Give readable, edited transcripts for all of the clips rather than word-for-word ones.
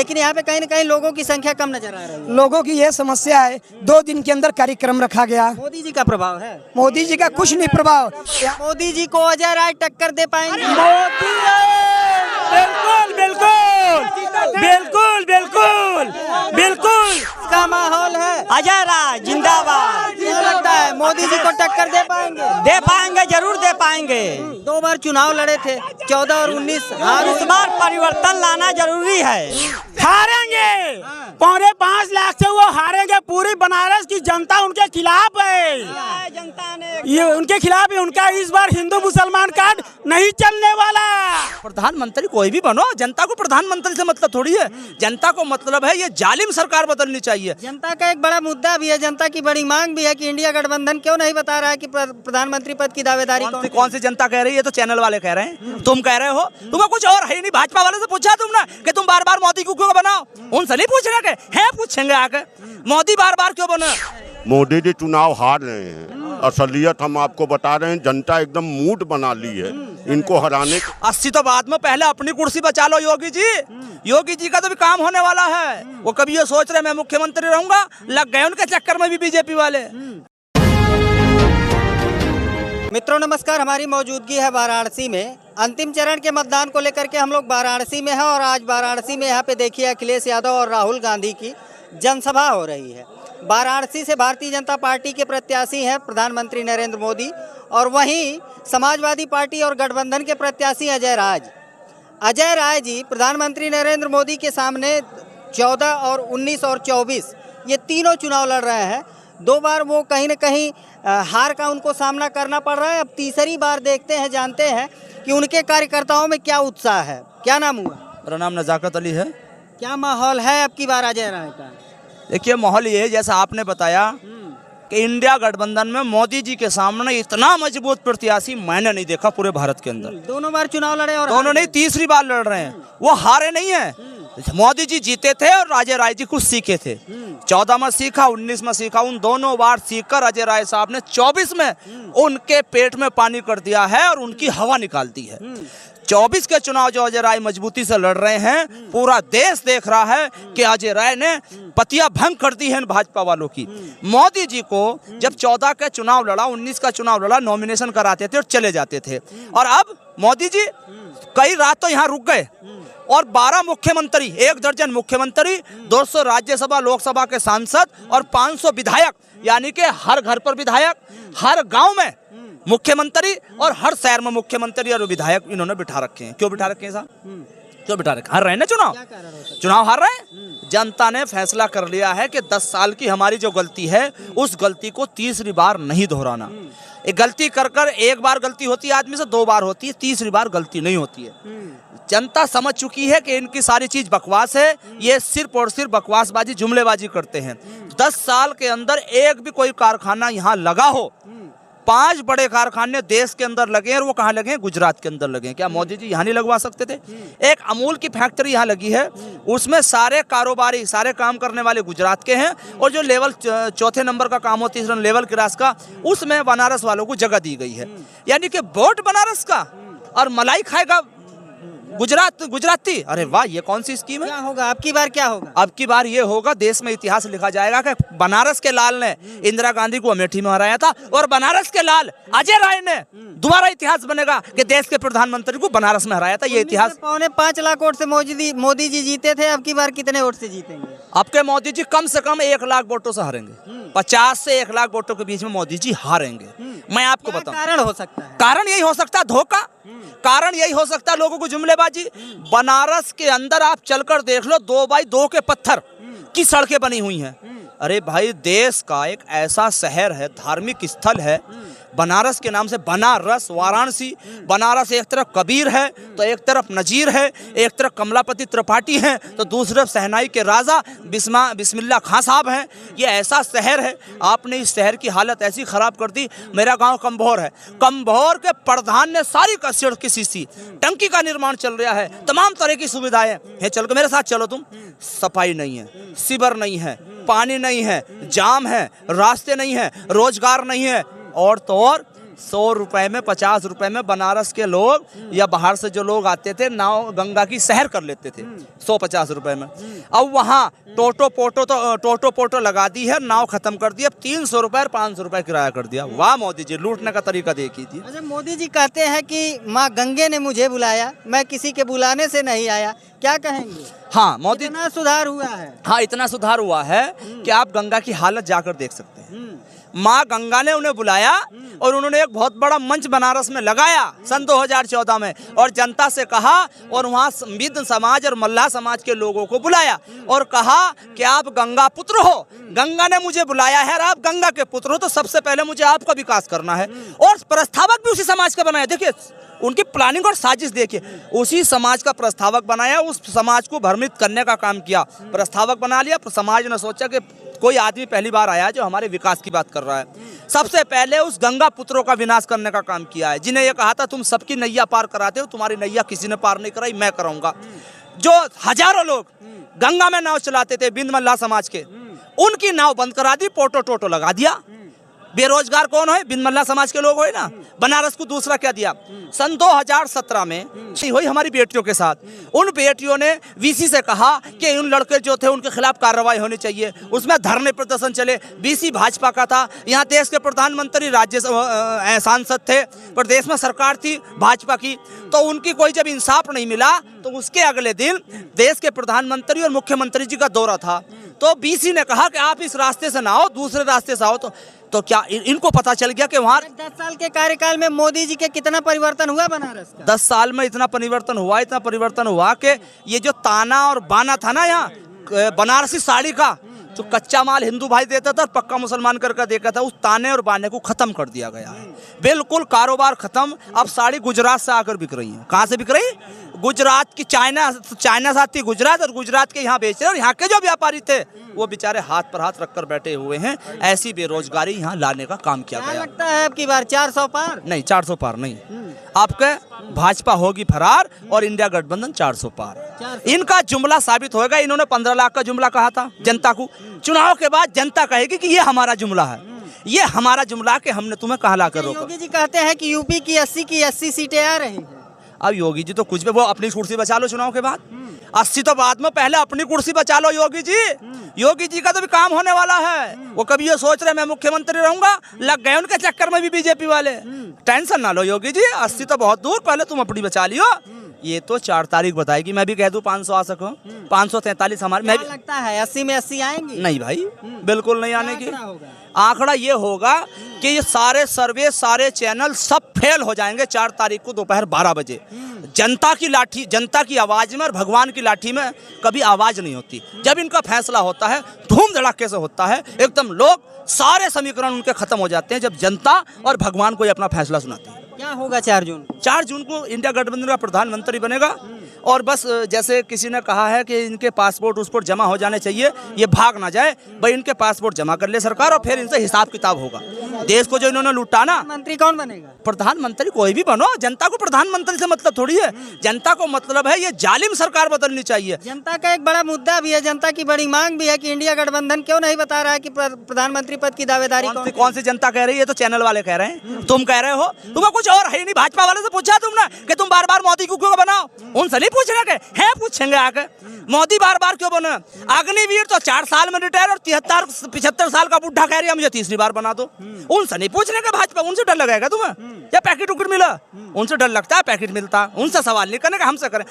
लेकिन यहाँ पे कहीं न कहीं लोगों की संख्या कम नजर आ रही है। लोगों की ये समस्या है, 2 दिन के अंदर कार्यक्रम रखा गया। मोदी जी का प्रभाव है। मोदी जी का कुछ नहीं प्रभाव। मोदी जी को अजय राय टक्कर दे पाएंगे? बिल्कुल बिल्कुल बिल्कुल बिल्कुल बिल्कुल का माहौल है। अजय राय जिंदाबाद। क्या लगता है मोदी जी को टक्कर दे पाएंगे? दे पाएंगे, जरूर दे पाएंगे। 2 बार चुनाव लड़े थे, 14 और 19 हार इस बार परिवर्तन लाना जरूरी है। हारेंगे, 5.25 लाख से वो हारेंगे। पूरी बनारस की जनता उनके खिलाफ है। जनता ने ये उनके खिलाफ है। उनका इस बार हिंदू मुसलमान कार्ड नहीं चलने वाला। प्रधानमंत्री कोई भी बनो, जनता को प्रधानमंत्री से मतलब थोड़ी है। जनता को मतलब है ये जालिम सरकार बदलनी चाहिए। जनता का एक बड़ा मुद्दा भी है, जनता की बड़ी मांग भी है कि इंडिया गठबंधन क्यों नहीं बता रहा है कि प्रधानमंत्री पद की दावेदारी कौन सी जनता कह रही है? तो चैनल वाले कह रहे हैं, तुम कह रहे हो। तुम्हें कुछ और है नहीं। भाजपा वाले से पूछा तुमने कि तुम बार बार मोदी को क्यों बनाओ? उनसे नहीं पूछने के हैं, पूछेंगे आके मोदी बार बार क्यों बने। मोदी जी चुनाव हार रहे हैं। असलियत हम आपको बता रहे हैं, जनता एकदम मूड बना ली है इनको हराने। 80 तो बाद में, पहले अपनी कुर्सी बचा लो योगी जी। योगी जी का तो भी काम होने वाला है। वो कभी ये सोच रहे मैं मुख्यमंत्री रहूंगा, लग गए उनके चक्कर में भी बीजेपी वाले। मित्रों नमस्कार, हमारी मौजूदगी है वाराणसी में। अंतिम चरण के मतदान को लेकर के हम लोग वाराणसी में हैं और आज वाराणसी में यहाँ पे देखिए अखिलेश यादव और राहुल गांधी की जनसभा हो रही है। वाराणसी से भारतीय जनता पार्टी के प्रत्याशी हैं प्रधानमंत्री नरेंद्र मोदी और वहीं समाजवादी पार्टी और गठबंधन के प्रत्याशी अजय राय जी प्रधानमंत्री नरेंद्र मोदी के सामने 14 और 19 और 24 ये तीनों चुनाव लड़ रहे हैं। 2 बार वो कहीं न कहीं हार का उनको सामना करना पड़ रहा है। अब तीसरी बार देखते हैं, जानते हैं कि उनके कार्यकर्ताओं में क्या उत्साह है। क्या नाम हुआ? मेरा नाम नजाकत अली है। क्या माहौल है अब की बार अजय राय का? देखिए माहौल ये है, जैसा आपने बताया कि इंडिया गठबंधन में मोदी जी के सामने इतना मजबूत प्रत्याशी मैंने नहीं देखा पूरे भारत के अंदर। दोनों बार चुनाव लड़े और दोनों नहीं, तीसरी बार लड़ रहे हैं। वो हारे नहीं है। मोदी जी जीते थे और अजय राय जी कुछ सीखे थे। 14 में सीखा, 19 में सीखा। उन दोनों बार सीखकर अजय राय साहब ने 24 में उनके पेट में पानी कर दिया है और उनकी हवा निकाल दी है। 24 के चुनाव जो अजय राय मजबूती से लड़ रहे हैं, पूरा देश देख रहा है कि अजय राय ने पतिया भंग कर दी है भाजपा वालों की। मोदी जी को जब 14 का चुनाव लड़ा, 19 का चुनाव लड़ा, नॉमिनेशन कराते थे और चले जाते थे। और अब मोदी जी कई रात तो यहाँ रुक गए और 12 मुख्यमंत्री, 1 दर्जन मुख्यमंत्री, 200 राज्यसभा लोकसभा के सांसद और 500 विधायक, यानी कि हर घर पर विधायक, हर गांव में मुख्यमंत्री और हर शहर में मुख्यमंत्री और विधायक इन्होंने बिठा रखे हैं। क्यों बिठा रखे हैं साहब? क्यों बिठा रखे? हार रहे हैं ना चुनाव हार रहे हैं। जनता ने फैसला कर लिया है कि 10 साल की हमारी जो गलती है उस गलती को तीसरी बार नहीं दोहराना। एक गलती कर एक बार गलती होती है आदमी से, 2 बार होती है, तीसरी बार गलती नहीं होती है। जनता समझ चुकी है कि इनकी सारी चीज बकवास है। ये सिर्फ और सिर्फ बकवासबाजी, जुमलेबाजी करते हैं। 10 साल के अंदर एक भी कोई कारखाना यहाँ लगा हो? 5 बड़े कारखाने देश के अंदर लगे हैं और वो कहाँ लगे हैं? गुजरात के अंदर लगे हैं। क्या मोदी जी यहाँ नहीं लगवा सकते थे? एक अमूल की फैक्ट्री यहाँ लगी है, उसमें सारे कारोबारी, सारे काम करने वाले गुजरात के हैं और जो लेवल 4थे नंबर का काम हो, 3रे लेवल क्लास का, उसमें बनारस वालों को जगह दी गई है। यानी कि वोट बनारस का और मलाई खाएगा गुजराती। अरे वाह, ये कौन सी स्कीम है? क्या होगा अब की बार? क्या होगा अब की बार? ये होगा, देश में इतिहास लिखा जाएगा कि बनारस के लाल ने इंदिरा गांधी को अमेठी में हराया था और बनारस के लाल अजय राय ने दोबारा इतिहास बनेगा कि देश के प्रधानमंत्री को बनारस में हराया था। ये इतिहास 5.25 लाख वोट से मोदी जी जीते थे। अब की बार कितने वोट से जीतेंगे? अब के मोदी जी कम से कम 1 लाख वोटों से हारेंगे। 50 से 1 लाख वोटों के बीच में मोदी जी हारेंगे। मैं आपको बताऊं कारण हो सकता है। कारण यही हो सकता है धोखा, कारण यही हो सकता है लोगों को जुमलेबाजी। बनारस के अंदर आप चलकर देख लो, 2x2 के पत्थर की सड़कें बनी हुई हैं। अरे भाई, देश का एक ऐसा शहर है, धार्मिक स्थल है बनारस के नाम से, बनारस, वाराणसी। बनारस एक तरफ कबीर है तो एक तरफ नजीर है, एक तरफ कमलापति त्रिपाठी हैं तो दूसरी तरफ शहनाई के राजा बिस्मिल्लाह खां साहब हैं। ये ऐसा शहर है, आपने इस शहर की हालत ऐसी खराब कर दी। मेरा गांव कंभोर है, कंभोर के प्रधान ने सारी कचरे की सीसी टंकी का निर्माण चल रहा है, तमाम तरह की सुविधाएं हैं। चल के मेरे साथ चलो तुम। सफाई नहीं है, सीवर नहीं है, पानी नहीं है, जाम है, रास्ते नहीं है, रोजगार नहीं है और तो और 100 रुपए में 50 रुपए में बनारस के लोग या बाहर से जो लोग आते थे नाव गंगा की सैर कर लेते थे 150 रुपए में। अब वहाँ टोटो पोटो लगा दी है, नाव खत्म कर दी, अब 300 रुपए और 500 रुपए किराया कर दिया। वाह मोदी जी, लूटने का तरीका देखी थी। अच्छा, मोदी जी कहते हैं कि माँ गंगे ने मुझे बुलाया, मैं किसी के बुलाने से नहीं आया, क्या कहेंगे? हाँ मोदी, इतना सुधार हुआ है। हाँ इतना सुधार हुआ है कि आप गंगा की हालत जाकर देख सकते हैं। माँ गंगा ने उन्हें बुलाया और उन्होंने एक बहुत बड़ा मंच बनारस में लगाया सन 2014 में और जनता से कहा और वहाँ मिद्ध समाज और मल्लाह समाज के लोगों को बुलाया और कहा कि आप गंगा पुत्र हो, गंगा ने मुझे बुलाया है और आप गंगा के पुत्र हो, तो सबसे पहले मुझे आपका विकास करना है। और प्रस्तावक भी उसी समाज का बनाया, देखिए उनकी प्लानिंग और साजिश देखिए, उसी समाज का प्रस्तावक बनाया, उस समाज को भ्रमित करने का काम किया, प्रस्तावक बना लिया। समाज ने सोचा कि कोई आदमी पहली बार आया जो हमारे विकास की बात कर रहा है, सबसे पहले उस गंगा पुत्रों का विनाश करने का काम किया है, जिन्हें ये कहा था तुम सबकी नैया पार कराते हो, तुम्हारी नैया किसी ने पार नहीं कराई, मैं कराऊंगा। जो हजारों लोग गंगा में नाव चलाते थे बिंद मल्लाह समाज के, उनकी नाव बंद करा दी, टोटो लगा दिया। बेरोजगार कौन है? बिन मल्लाह समाज के लोग हो ना। बनारस को दूसरा क्या दिया? सन 2017 में हुई हमारी बेटियों के साथ, उन बेटियों ने वीसी से कहा कि उन लड़के जो थे उनके खिलाफ कार्रवाई होनी चाहिए, उसमें धरने प्रदर्शन चले। वीसी भाजपा का था, यहाँ देश के प्रधानमंत्री राज्य सांसद थे, प्रदेश में सरकार थी भाजपा की, तो उनकी कोई जब इंसाफ नहीं मिला तो उसके अगले दिन देश के प्रधानमंत्री और मुख्यमंत्री जी का दौरा था, तो बीसी ने कहा कि आप इस रास्ते से ना आओ, दूसरे रास्ते से आओ। तो क्या इनको पता चल गया कि वहाँ 10 साल के कार्यकाल में मोदी जी के कितना परिवर्तन हुआ बनारस का? 10 साल में इतना परिवर्तन हुआ कि ये जो ताना और बाना था ना यहाँ बनारसी साड़ी का, जो कच्चा माल हिंदू भाई देता था और पक्का मुसलमान करके देखा था, उस ताने और बाने को खत्म कर दिया गया है, बिल्कुल कारोबार खत्म। अब साड़ी गुजरात से आकर बिक रही है। कहाँ से बिक रही? गुजरात की, चाइना से आती गुजरात और गुजरात के यहाँ बेच रहे, और यहाँ के जो व्यापारी थे वो बेचारे हाथ पर हाथ रखकर बैठे हुए हैं। ऐसी बेरोजगारी यहाँ लाने का काम किया गया। लगता है अब की बार 400 पार? नहीं, 400 पार नहीं, आपके भाजपा होगी फरार और इंडिया गठबंधन 400 पार। इनका जुमला साबित होगा। इन्होंने 15 लाख का जुमला कहा था जनता को, चुनाव के बाद जनता कहेगी कि ये हमारा जुमला है, ये हमारा जुमला कि हमने तुम्हें कहला कर रोका। योगी जी कहते हैं कि यूपी की 80 सीटें आ रही हैं। अब योगी जी तो कुछ भी, वो अपनी कुर्सी बचा लो चुनाव के बाद, 80 तो बाद में, पहले अपनी कुर्सी बचा लो योगी जी। योगी जी का तो भी काम होने वाला है, वो कभी ये सोच रहे मैं मुख्यमंत्री रहूंगा, लग गए उनके चक्कर में भी बीजेपी वाले। टेंशन ना लो योगी जी, 80 तो बहुत दूर, पहले तुम अपनी बचा लियो। ये तो 4 तारीख बताएगी, मैं भी कह दूं 500 आ सको, 543 हमारे। मैं लगता है 80 में 80 आएंगी? नहीं भाई, बिल्कुल नहीं आने की। आंकड़ा ये होगा कि ये सारे सर्वे, सारे चैनल सब फेल हो जाएंगे 4 तारीख को दोपहर 12 बजे। जनता की लाठी, जनता की आवाज में और भगवान की लाठी में कभी आवाज नहीं होती। जब इनका फैसला होता है धूम धड़ाके से होता है, एकदम लोग सारे समीकरण उनके खत्म हो जाते हैं जब जनता और भगवान को अपना फैसला सुनाते हैं। क्या होगा 4 जून? 4 जून को इंडिया गठबंधन का प्रधानमंत्री बनेगा, और बस जैसे किसी ने कहा है कि इनके पासपोर्ट उसपोर्ट जमा हो जाने चाहिए, ये भाग ना जाए भाई, इनके पासपोर्ट जमा कर ले सरकार और फिर इनसे हिसाब किताब होगा। देश को जो इन्होंने लूटा ना, मंत्री कौन बनेगा? प्रधानमंत्री कोई भी बनो, जनता को प्रधानमंत्री से मतलब थोड़ी है, जनता को मतलब है ये जालिम सरकार बदलनी चाहिए। जनता का एक बड़ा मुद्दा भी है, जनता की बड़ी मांग भी है कि इंडिया गठबंधन क्यों नहीं बता रहा है कि प्रधानमंत्री पद की दावेदारी कौन सी जनता कह रही है? तो चैनल वाले कह रहे हैं, तुम कह रहे हो, तुम्हें कुछ और है नहीं। भाजपा वाले से पूछा तुमने कि तुम बार बार मोदी को क्यों बनाओ? उनसे नहीं पूछने के हैं, पूछेंगे आके मोदी बार बार क्यों बने? अग्निवीर तो 4 साल में रिटायर और 75 साल का बुढ़ा कह रही है मुझे तीसरी बार बना दो। उनसे नहीं पूछने के भाजपा, उनसे डर लगेगा तुम्हें? या पैकेट उकेट मिला उनसे डर लगता है? पैकेट मिलता, उनसे सवाल नहीं करने का, हमसे करें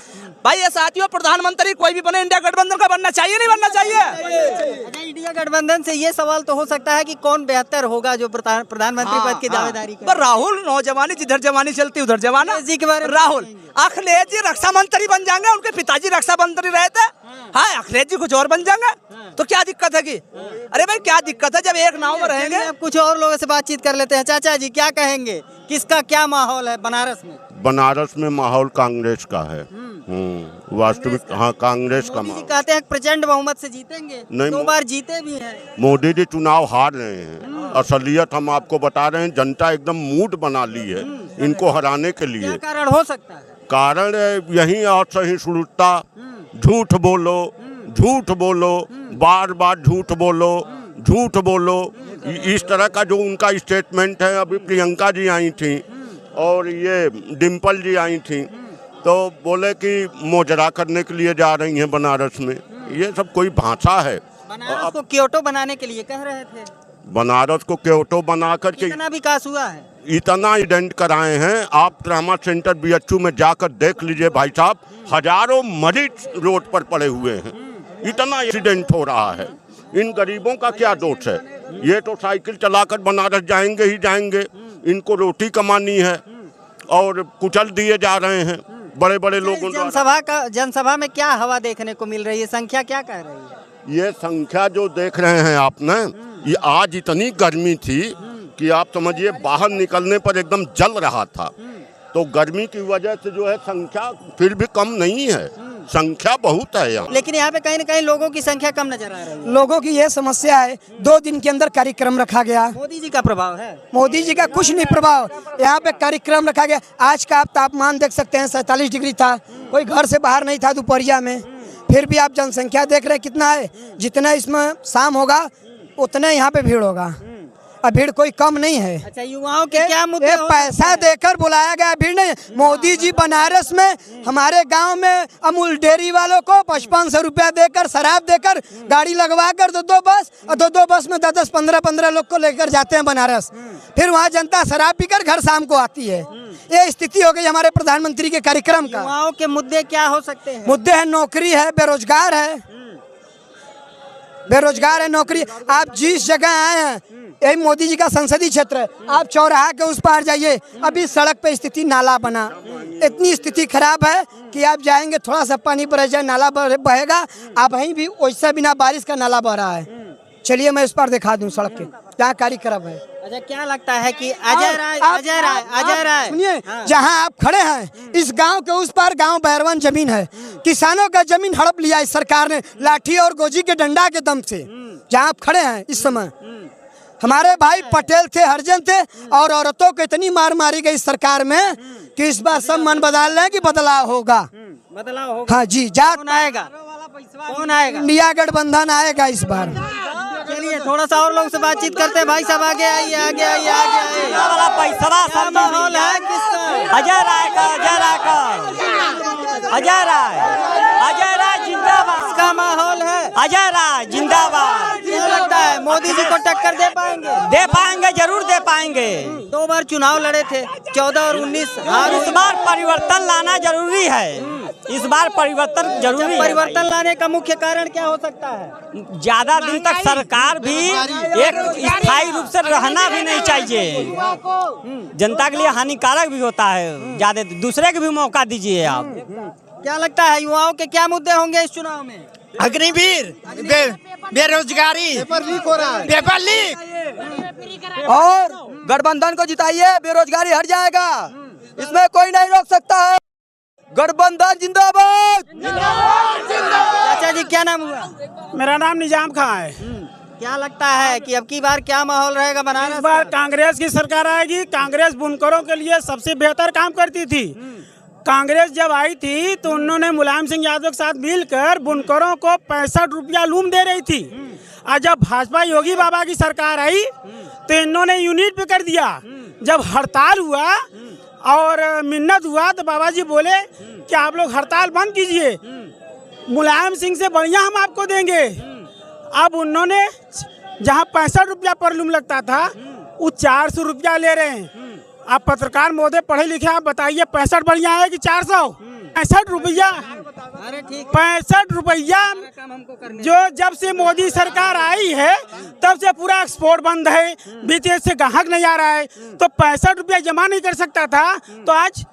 भाई। ये साथियों, प्रधानमंत्री कोई भी बने, इंडिया गठबंधन का बनना चाहिए नहीं बनना चाहिए? अच्छा, इंडिया गठबंधन से ये सवाल तो हो सकता है कि कौन बेहतर होगा जो प्रधानमंत्री पद की दावेदारी करे? राहुल, नौजवानी जिधर जवानी चलती उधर जवाना जी के बारे में राहुल। अखिलेश जी रक्षा मंत्री बन जाएंगे, उनके पिताजी रक्षा मंत्री रहे थे। हाँ, अखिलेश जी कुछ और बन जाएंगे तो क्या दिक्कत है? कि अरे भाई क्या दिक्कत है जब एक नाव में रहेंगे? अब कुछ और लोगों से बातचीत कर लेते हैं। चाचा जी क्या कहेंगे, किसका क्या माहौल है बनारस में? बनारस में माहौल कांग्रेस का है, वास्तविक। हाँ, कांग्रेस का माहौल। कहते हैं प्रचंड बहुमत से जीतेंगे, नहीं, 2 बार जीते भी हैं। मोदी जी चुनाव हार रहे हैं, असलियत हम आपको बता रहे हैं। जनता एकदम मूड बना ली है इनको हराने के लिए। क्या कारण हो सकता है? कारण यही और सहिष्णुता, झूठ बोलो, बार बार झूठ बोलो, इस तरह का जो उनका स्टेटमेंट है। अभी प्रियंका जी आई थी और ये डिम्पल जी आई थी, तो बोले कि मोजरा करने के लिए जा रही हैं बनारस में। ये सब कोई भाषा है? बनारस को क्योटो बनाने के लिए कह रहे थे। बनारस को क्योटो बना करके कितना विकास हुआ है? इतना इवेंट कराए हैं। आप ट्रामा सेंटर BHU में जाकर देख लीजिए भाई साहब, हजारों मरीज रोड पर पड़े हुए हैं। इतना एक्सीडेंट हो रहा है। इन गरीबों का क्या दोष है? ये तो साइकिल चलाकर बनारस जाएंगे ही जाएंगे, इनको रोटी कमानी है और कुचल दिए जा रहे हैं बड़े बड़े लोगों द्वारा। जनसभा में क्या हवा देखने को मिल रही है? संख्या क्या कह रही है? ये संख्या जो देख रहे हैं आप ना, ये आज इतनी गर्मी थी कि आप समझिए बाहर निकलने पर एकदम जल रहा था। तो गर्मी की वजह से जो है संख्या फिर भी कम नहीं है, संख्या बहुत है यहाँ। लेकिन यहाँ पे कहीं न कहीं लोगों की संख्या कम नजर आ रही है। लोगों की ये समस्या है, 2 दिन के अंदर कार्यक्रम रखा गया। मोदी जी का प्रभाव है? मोदी जी का कुछ नहीं प्रभाव, यहाँ पे कार्यक्रम रखा गया। आज का आप तापमान देख सकते हैं, 47 डिग्री था। कोई घर से बाहर नहीं था दोपहरिया में। फिर भी आप जनसंख्या देख रहे हैं कितना है। जितना इसमें शाम होगा उतने यहाँ पे भीड़ होगा, अब भीड़ कोई कम नहीं है। अच्छा, युवाओं के क्या मुद्दे? पैसा देकर बुलाया गया, भीड़ नहीं। मोदी जी बनारस में हमारे गांव में अमूल डेयरी वालों को 5500 रुपया देकर, शराब देकर, गाड़ी लगवा कर 2-2 बस और 2-2 बस में 10-10, 15-15 लोग को लेकर जाते हैं बनारस। फिर वहाँ जनता शराब पीकर घर शाम को आती है। ये स्थिति हो गई हमारे प्रधानमंत्री के कार्यक्रम का। युवाओं के मुद्दे क्या हो सकते हैं? मुद्दे है नौकरी है, बेरोजगार है, नौकरी। आप जिस जगह आए हैं, यही मोदी जी का संसदीय क्षेत्र है। आप चौराहा के उस पार जाइए, अभी सड़क पे स्थिति नाला बना, इतनी स्थिति खराब है कि आप जाएंगे थोड़ा सा पानी बरस जाए नाला बहेगा। आप वहीं भी वैसा बिना बारिश का नाला बह रहा है। चलिए मैं इस पार दिखा दूं सड़क के जहाँ कार्यक्रम है। अच्छा, क्या लगता है कि अजय राय सुनिए, जहाँ आप खड़े हैं इस गांव के उस पार गांव बैरवन जमीन है। किसानों का जमीन हड़प लिया इस सरकार ने लाठी और गोजी के डंडा के दम से। जहाँ आप खड़े हैं इस समय, हमारे भाई पटेल थे, हरिजन थे, और औरतों को इतनी मार मारी गई सरकार में कि इस बार सब मन बदल रहे हैं कि बदलाव होगा। बदलाव होगा? हाँ जी। जात कौन आएगा? इंडिया गठबंधन आएगा इस बार। चलिए थोड़ा सा और लोगों से बातचीत करते हैं। भाई साहब आगे आइए, आगे आइए, आगे आइए। वाला पैसा क्या माहौल है? किसका? अजय राय जिंदाबाद। किसका माहौल है? अजय राय जिंदाबाद। क्या लगता है मोदी जी को टक्कर दे पाएंगे? दे पाएंगे, जरूर दे पाएंगे। 2 बार चुनाव लड़े थे, 14 और 19। इस बार परिवर्तन लाना जरूरी है। इस बार परिवर्तन जरूरी है। परिवर्तन लाने का मुख्य कारण क्या हो सकता है? ज्यादा दिन तक सरकार भी एक स्थायी रूप से रहना भी नहीं चाहिए। जनता के लिए हानिकारक भी होता है। ज्यादा दूसरे को भी मौका दीजिए आप। क्या लगता है युवाओं के क्या मुद्दे होंगे इस चुनाव में? अग्निवीर, बेरोजगारी, पेपर लीक और गठबंधन को जिताइए, बेरोजगारी हट जाएगा, इसमें कोई नहीं रोक सकता है। गठबंधन जिंदाबाद। चाचा जी क्या नाम हुआ? मेरा नाम निजाम खां है। क्या लगता है कि अब की बार क्या माहौल रहेगा बनारस? इस बार कांग्रेस की सरकार आएगी। कांग्रेस बुनकरों के लिए सबसे बेहतर काम करती थी। कांग्रेस जब आई थी तो उन्होंने मुलायम सिंह यादव के साथ मिलकर बुनकरों को 65 रुपया लूम दे रही थी। और जब भाजपा योगी बाबा की सरकार आई तो इन्होंने यूनिट पे कर दिया। जब हड़ताल हुआ और मिन्नत हुआ तो बाबा जी बोले कि आप लोग हड़ताल बंद कीजिए, मुलायम सिंह से बढ़िया हम आपको देंगे। अब उन्होंने जहां 65 रुपया पर लूम लगता था वो 400 रुपया ले रहे हैं। आप पत्रकार महोदय पढ़े लिखे, आप बताइए 65 बढ़िया है कि 400? 65 रुपया, अरे ठीक, 65 रुपया जो जब से मोदी सरकार आई है तब से पूरा एक्सपोर्ट बंद है, विदेश से ग्राहक नहीं आ रहा है। तो 65 रुपया जमा नहीं कर सकता था तो आज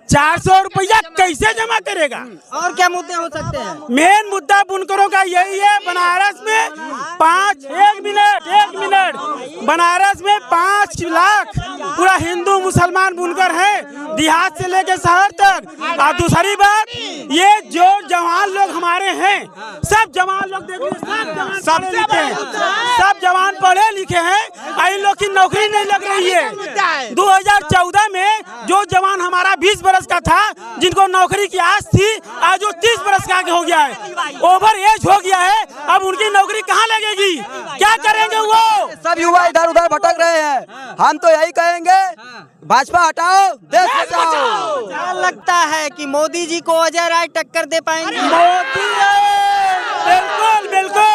400 रुपया कैसे जमा करेगा? और क्या मुद्दे हो सकते हैं? मेन मुद्दा बुनकरों का यही है। बनारस में एक मिनट बनारस में 5 लाख पूरा हिंदू मुसलमान बुनकर है, देहात से लेके शहर तक। और दूसरी बात, ये जो जवान लोग हमारे हैं, सब जवान लोग देख लीजिए, सब जवान पढ़े लिखे हैं। इन लोग की नौकरी नहीं लग रही है। 2014 में जो जवान हमारा 20 बरस का था, जिनको नौकरी की आस थी, आज वो 30 बरस का हो गया है, ओवर एज हो गया है। अब उनकी नौकरी कहाँ लगेगी, क्या करेंगे वो? सब युवा इधर उधर भटक रहे हैं। हम तो यही कहेंगे, भाजपा हटाओ, देश बचाओ। क्या लगता है कि मोदी जी को अजय राय टक्कर दे पाएंगे? मोदी बिल्कुल बिल्कुल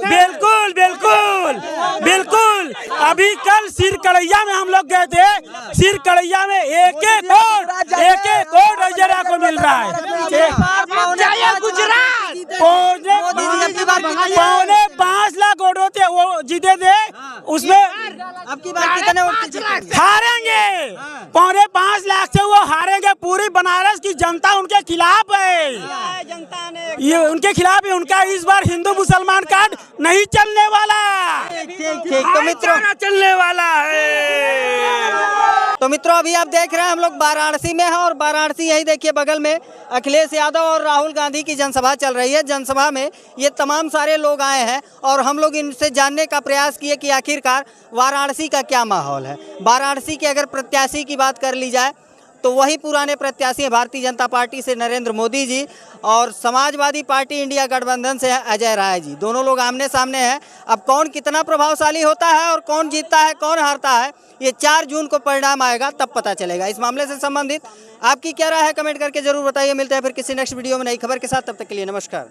बिल्कुल बिल्कुल बिल्कुल। अभी कल सिर कड़ैया में हम लोग गए थे, सिर कड़ैया में एक एक वोट अजय राय को मिल रहा है। पौने 5 लाख वोट होते वो जीते थे, उसमें अब की बार कितने वोट जीतेंगे? हारेंगे, पौने 5 लाख से वो हारेंगे। पूरी बनारस की जनता उनके खिलाफ है, ये उनके खिलाफ है। उनका इस बार हिंदू मुसलमान कार्ड नहीं चलने वाला, ठीक। तो मित्रों चलने वाला है। तो मित्रों अभी आप देख रहे हैं हम लोग वाराणसी में हैं और वाराणसी यही देखिए बगल में अखिलेश यादव और राहुल गांधी की जनसभा चल रही है। जनसभा में ये तमाम सारे लोग आए हैं और हम लोग इनसे जानने का प्रयास किए कि आखिरकार वाराणसी का क्या माहौल है। वाराणसी के अगर प्रत्याशी की बात कर ली जाए तो वही पुराने प्रत्याशी हैं भारतीय जनता पार्टी से नरेंद्र मोदी जी और समाजवादी पार्टी इंडिया गठबंधन से अजय राय जी। दोनों लोग आमने सामने हैं। अब कौन कितना प्रभावशाली होता है और कौन जीतता है कौन हारता है, ये 4 जून को परिणाम आएगा तब पता चलेगा। इस मामले से संबंधित आपकी क्या राय है कमेंट करके जरूर बताइए। मिलते हैं फिर किसी नेक्स्ट वीडियो में नई खबर के साथ, तब तक के लिए नमस्कार।